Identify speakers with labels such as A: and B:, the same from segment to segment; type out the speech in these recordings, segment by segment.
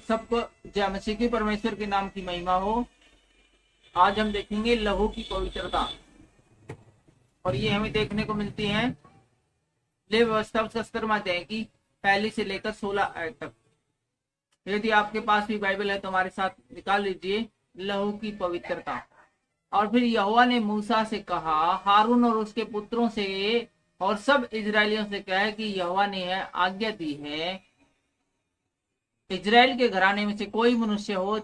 A: सबको जय मसीह की परमेश्वर के नाम की महिमा हो। आज हम देखेंगे लहू की पवित्रता, और ये हमें देखने को मिलती है ले व्यवस्था उसका 17वां अध्याय की 1 से लेकर 16 आयत तक। यदि आपके पास भी बाइबल है तो हमारे साथ निकाल लीजिए लहू की पवित्रता। और फिर यहोवा ने मूसा से कहा, हारून और उसके पुत्रों से और सब इजरायलियों से कहा कि यहोवा ने आज्ञा दी है, इजराइल के घराने में से कोई मनुष्य हो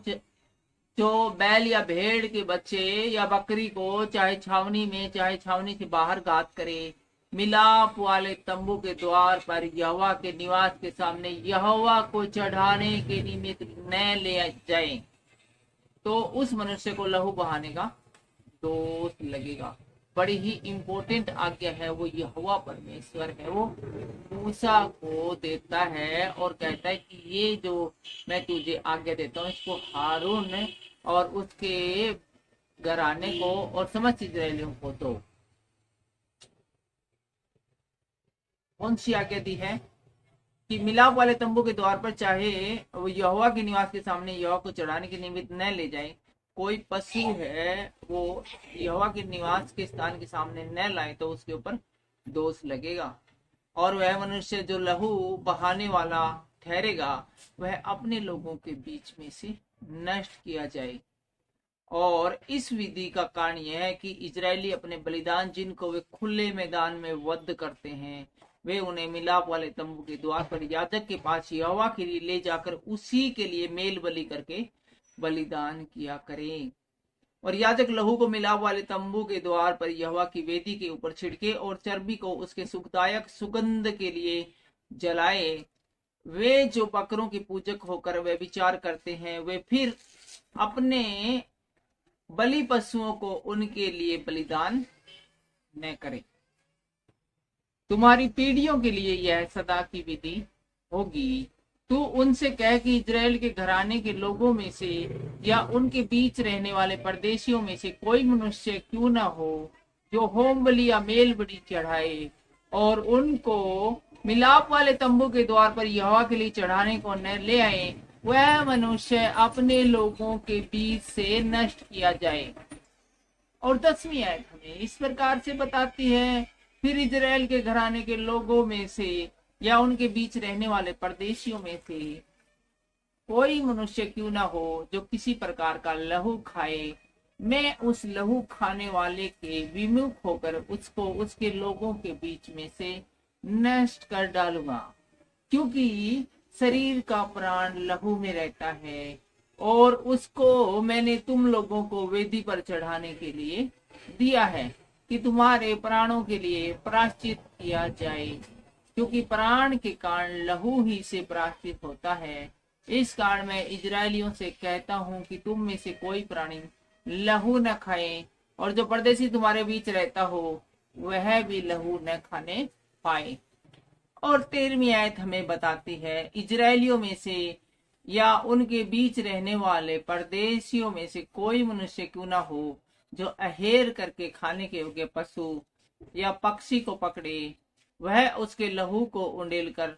A: जो बैल या भेड़ के बच्चे या बकरी को चाहे छावनी में चाहे छावनी से बाहर घात करे, मिलाप वाले तंबू के द्वार पर यहोवा के निवास के सामने यहोवा को चढ़ाने के निमित्त न ले जाए, तो उस मनुष्य को लहू बहाने का दोष लगेगा। बड़ी ही इंपॉर्टेंट आज्ञा है, वो यहोवा परमेश्वर है, वो मूसा को देता है और कहता है कि ये जो मैं तुझे आज्ञा देता हूँ इसको हारून और उसके घराने को और समस्त इजरायलियों को दो। कौन सी आज्ञा दी है कि मिलाप वाले तंबू के द्वार पर चाहे वो यहोवा के निवास के सामने यहोवा को चढ़ाने के निमित्त न ले जाए, कोई पशु है वो यहोवा के निवास के स्थान के सामने न लाए तो उसके ऊपर दोष लगेगा। और वह मनुष्य जो लहू बहाने वाला ठहरेगा वह अपने लोगों के बीच में से नष्ट किया जाए। और इस विधि का कारण यह है कि इजरायली अपने बलिदान जिनको वे खुले मैदान में वध करते हैं, वे उन्हें मिलाप वाले तंबू के द्वार पर याजक के पास यहोवा के लिए ले जाकर उसी के लिए मेल बलि करके बलिदान किया करें। और याजक लहू को मिलाप वाले तंबू के द्वार पर यहोवा की वेदी के ऊपर छिड़के और चर्बी को उसके सुखदायक सुगंध के लिए जलाए। वे जो बकरों के पूजक होकर वे विचार करते हैं, वे फिर अपने बलि पशुओं को उनके लिए बलिदान न करें। तुम्हारी पीढ़ियों के लिए यह सदा की विधि होगी। तू उनसे कह कि इजराइल के घराने के लोगों में से या उनके बीच रहने वाले परदेशियों में से कोई मनुष्य क्यों न हो जो होम बलि या मेल बलि चढ़ाए और उनको मिलाप वाले तंबू के द्वार पर यहोवा के लिए चढ़ाने को न ले आए, वह मनुष्य अपने लोगों के बीच से नष्ट किया जाए। और 10वीं आयत हमें इस प्रकार से बताती है, फिर इजराइल के घराने के लोगों में से या उनके बीच रहने वाले परदेशियों में से कोई मनुष्य क्यों ना हो जो किसी प्रकार का लहू खाए, मैं उस लहू खाने वाले के विमुख होकर उसको उसके लोगों के बीच में से नष्ट कर डालूंगा। क्योंकि शरीर का प्राण लहू में रहता है और उसको मैंने तुम लोगों को वेदी पर चढ़ाने के लिए दिया है कि तुम्हारे प्राणों के लिए प्रायश्चित किया जाए, क्योंकि प्राण के कारण लहू ही से प्रायश्चित होता है। इस कारण मैं इजरायलियों से कहता हूं कि तुम में से कोई प्राणी लहू न खाए, और जो परदेशी तुम्हारे बीच रहता हो वह भी लहू न खाने पाए। और 13वीं आयत हमें बताती है, इजरायलियों में से या उनके बीच रहने वाले परदेशियों में से कोई मनुष्य क्यों ना हो जो अहेर करके खाने के योग्य पशु या पक्षी को पकड़े, वह उसके लहू को उंडेल कर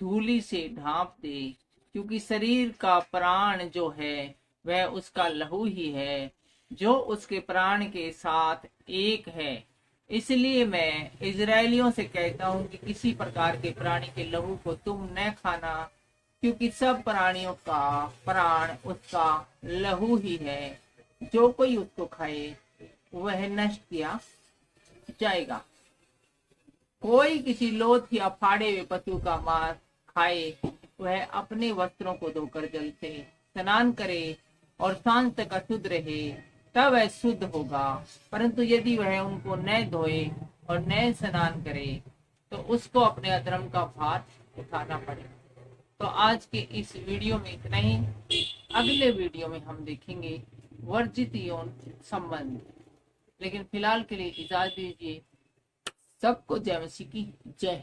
A: धूली से ढांप दे, क्योंकि शरीर का प्राण जो है वह उसका लहू ही है जो उसके प्राण के साथ एक है। इसलिए मैं इजरायलियों से कहता हूं कि किसी प्रकार के प्राणी के लहू को तुम न खाना, क्योंकि सब प्राणियों का प्राण उसका लहू ही है। जो कोई उसको खाए वह नष्ट किया जाएगा। कोई किसी लोथ या फाड़े हुए पशु का मांस खाए वह अपने वस्त्रों को धोकर जल से स्नान करे और सांझ तक अशुद्ध रहे, तब वह शुद्ध होगा। परंतु यदि वह उनको न धोए और न स्नान करे तो उसको अपने अधर्म का भार उठाना पड़े। तो आज के इस वीडियो में इतना ही। अगले वीडियो में हम देखेंगे वर्जित यौन संबंध। लेकिन फिलहाल के लिए इजाजत दीजिए। सबको जय मसीह की जय।